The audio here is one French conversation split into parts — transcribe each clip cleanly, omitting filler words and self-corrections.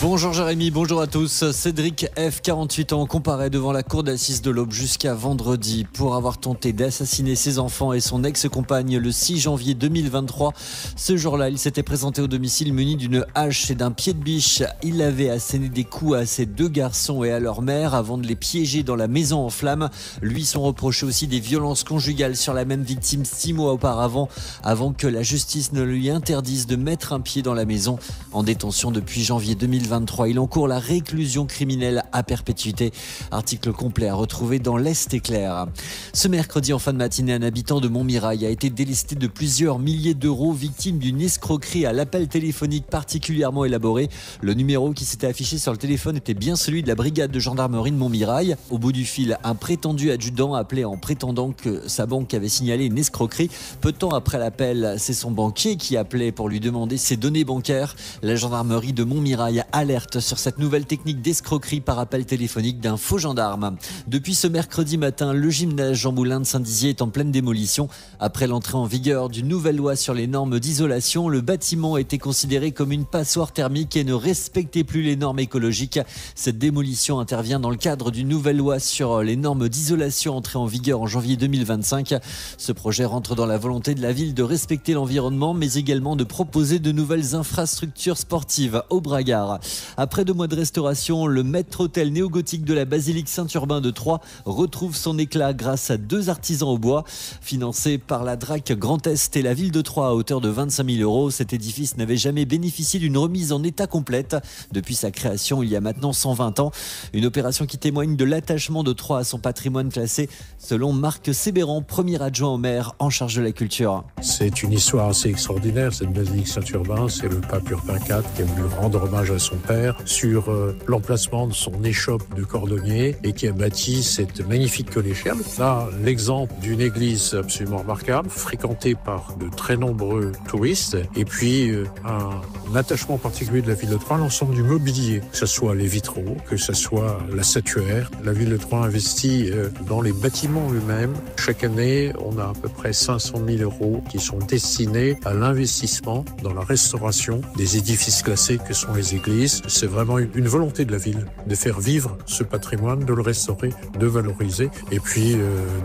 Bonjour Jérémy, bonjour à tous. Cédric F, 48 ans, comparaît devant la cour d'assises de l'Aube jusqu'à vendredi pour avoir tenté d'assassiner ses enfants et son ex-compagne le 6 janvier 2023. Ce jour-là, il s'était présenté au domicile muni d'une hache et d'un pied de biche. Il avait asséné des coups à ses deux garçons et à leur mère avant de les piéger dans la maison en flammes. Lui sont reprochés aussi des violences conjugales sur la même victime 6 mois auparavant, avant que la justice ne lui interdise de mettre un pied dans la maison. En détention depuis janvier 2023, il encourt la réclusion criminelle à perpétuité. Article complet à retrouver dans l'Est éclair. Ce mercredi en fin de matinée, un habitant de Montmirail a été délesté de plusieurs milliers d'euros, victime d'une escroquerie à l'appel téléphonique particulièrement élaboré. Le numéro qui s'était affiché sur le téléphone était bien celui de la brigade de gendarmerie de Montmirail. Au bout du fil, un prétendu adjudant appelé en prétendant que sa banque avait signalé une escroquerie. Peu de temps après l'appel, c'est son banquier qui appelait pour lui demander ses données bancaires. La gendarmerie de Montmirail alerte sur cette nouvelle technique d'escroquerie par appel téléphonique d'un faux gendarme. Depuis ce mercredi matin, le gymnase Jean Moulin de Saint-Dizier est en pleine démolition. Après l'entrée en vigueur d'une nouvelle loi sur les normes d'isolation, le bâtiment était considéré comme une passoire thermique et ne respectait plus les normes écologiques. Cette démolition intervient dans le cadre d'une nouvelle loi sur les normes d'isolation entrée en vigueur en janvier 2025. Ce projet rentre dans la volonté de la ville de respecter l'environnement, mais également de proposer de nouvelles infrastructures sportives au Bragard. Après 2 mois de restauration, le maître-autel néo-gothique de la basilique Saint-Urbain de Troyes retrouve son éclat grâce à 2 artisans au bois. Financé par la DRAC Grand Est et la ville de Troyes à hauteur de 25 000 €, cet édifice n'avait jamais bénéficié d'une remise en état complète depuis sa création il y a maintenant 120 ans. Une opération qui témoigne de l'attachement de Troyes à son patrimoine classé, selon Marc Sébéran, premier adjoint au maire en charge de la culture. C'est une histoire assez extraordinaire, cette basilique Saint-Urbain. C'est le pape Urbain IV qui a voulu rendre hommage à son père sur l'emplacement de son échoppe de cordonnier et qui a bâti cette magnifique collégiale. Là, l'exemple d'une église absolument remarquable, fréquentée par de très nombreux touristes, et puis un attachement particulier de la ville de Troyes à l'ensemble du mobilier, que ce soit les vitraux, que ce soit la statuaire. La ville de Troyes investit dans les bâtiments eux-mêmes. Chaque année, on a à peu près 500 000 € qui sont destinés à l'investissement dans la restauration des édifices classés que sont les églises. C'est vraiment une volonté de la ville de faire vivre ce patrimoine, de le restaurer, de valoriser et puis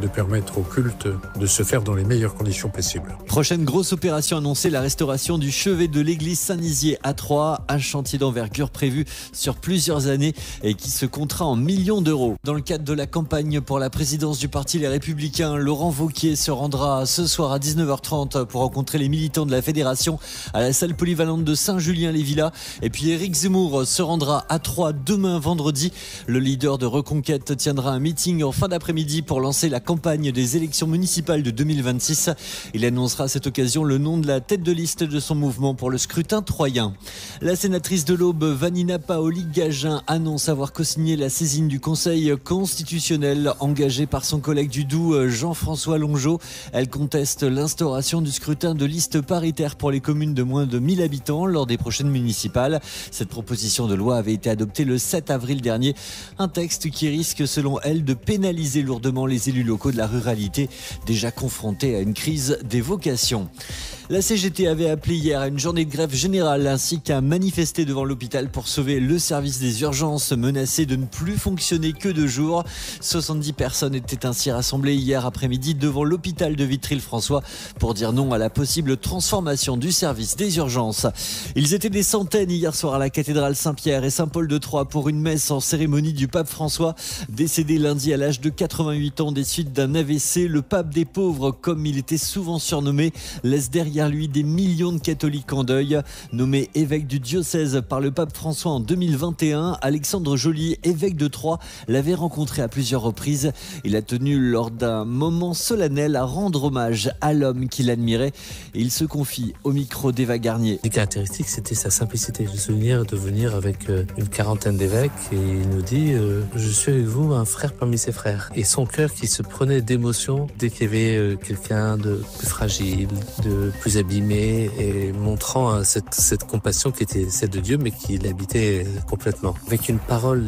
de permettre au culte de se faire dans les meilleures conditions possibles. Prochaine grosse opération annoncée, la restauration du chevet de l'église Saint-Nizier à Troyes, un chantier d'envergure prévu sur plusieurs années et qui se comptera en millions d'euros. Dans le cadre de la campagne pour la présidence du parti Les Républicains, Laurent Wauquiez se rendra ce soir à 19h30 pour rencontrer les militants de la fédération à la salle polyvalente de Saint-Julien-les-Villas. Et puis Éric Zemmour se rendra à Troyes demain vendredi. Le leader de Reconquête tiendra un meeting en fin d'après-midi pour lancer la campagne des élections municipales de 2026. Il annoncera à cette occasion le nom de la tête de liste de son mouvement pour le scrutin troyen. La sénatrice de l'Aube, Vanina Paoli-Gagin, annonce avoir co-signé la saisine du Conseil constitutionnel engagée par son collègue du Doubs, Jean-François Longeau. Elle conteste l'instauration du scrutin de liste paritaire pour les communes de moins de 1000 habitants lors des prochaines municipales. Cette proposition de loi avait été adoptée le 7 avril dernier. Un texte qui risque, selon elle, de pénaliser lourdement les élus locaux de la ruralité, déjà confrontés à une crise des vocations. La CGT avait appelé hier à une journée de grève générale ainsi qu'à manifester devant l'hôpital pour sauver le service des urgences menacé de ne plus fonctionner que 2 jours. 70 personnes étaient ainsi rassemblées hier après-midi devant l'hôpital de Vitry-le-François pour dire non à la possible transformation du service des urgences. Ils étaient des centaines hier soir à la cathédrale Saint-Pierre et Saint-Paul de Troyes pour une messe en cérémonie du pape François, décédé lundi à l'âge de 88 ans des suites d'un AVC. Le pape des pauvres, comme il était souvent surnommé, laisse derrière lui des millions de catholiques en deuil. Nommé évêque du diocèse par le pape François en 2021, Alexandre Joly, évêque de Troyes, l'avait rencontré à plusieurs reprises. Il a tenu lors d'un moment solennel à rendre hommage à l'homme qu'il admirait. Et il se confie au micro d'Eva Garnier. Les caractéristiques, c'était sa simplicité. J'ai le souvenir de venir avec une quarantaine d'évêques et il nous dit je suis avec vous, un frère parmi ses frères. Et son cœur qui se prenait d'émotion dès qu'il y avait quelqu'un de plus fragile, de plus abîmé, et montrant cette compassion qui était celle de Dieu mais qui l'habitait complètement. Avec une parole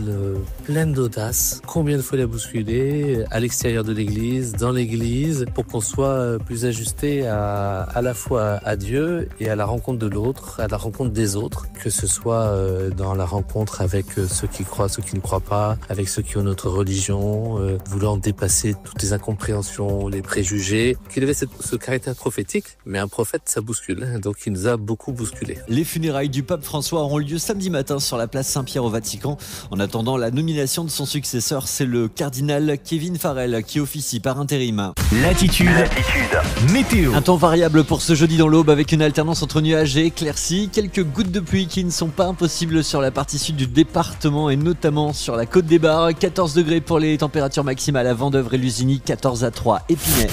pleine d'audace. Combien de fois il a bousculé à l'extérieur de l'église, dans l'église, pour qu'on soit plus ajusté à la fois à Dieu et à la rencontre de l'autre, à la rencontre des autres, que ce soit dans la rencontre avec ceux qui croient, ceux qui ne croient pas, avec ceux qui ont notre religion, voulant dépasser toutes les incompréhensions, les préjugés, qu'il avait ce caractère prophétique, mais un prophète, ça bouscule, donc il nous a beaucoup bousculé. Les funérailles du pape François auront lieu samedi matin sur la place Saint-Pierre au Vatican. En attendant la nomination de son successeur, c'est le cardinal Kevin Farrell qui officie par intérim. Latitude. Météo. Un temps variable pour ce jeudi dans l'Aube avec une alternance entre nuages et éclaircies. Quelques gouttes de pluie qui ne sont pas impossibles sur la partie sud du département et notamment sur la côte des Bars. 14 degrés pour les températures maximales à Vendeuvre et Lusigny, 14 à 3 Épinay.